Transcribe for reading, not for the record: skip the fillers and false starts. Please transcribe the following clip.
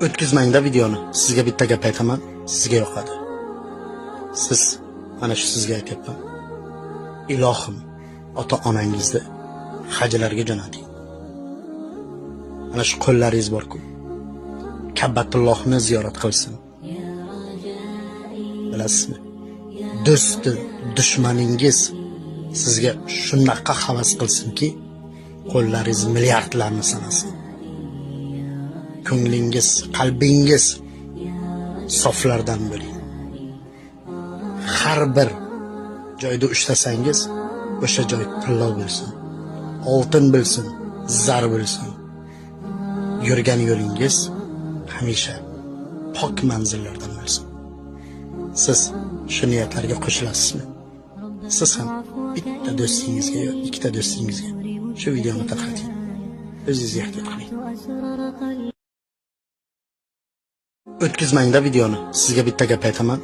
O'tkazmangda videoni. Sizga bitta gap aytaman, sizga yoqadi. Siz mana shu sizga aytyapman. Ilohim, ota-onangizni hajlarga jo'nating. Mana shu qo'llaringiz bor-ku. Ka'batullohni ziyorat qilsin. Bilasizmi? Do'sti, dushmaningiz sizga shunaqa havas qilsinki, qo'llaringiz milliardlarni sanasin. Ko'nglingiz, qalbingiz soflardan bo'ling. Har bir joyda ushlasangiz, o'sha joy tilla bo'lsin. Oltin bo'lsin, zar bo'lsin. Yurgan yo'lingiz hamisha pok manzillardan bo'lsin. Siz shu niyatlarga qo'shilasizmi? Siz ham bitta do'stingizga yo ikkita do'stingizga shu videoni tarqating. O'zingizga ehtiyot qiling. O'tkazmangda videoni. Sizga bitta gap aytaman,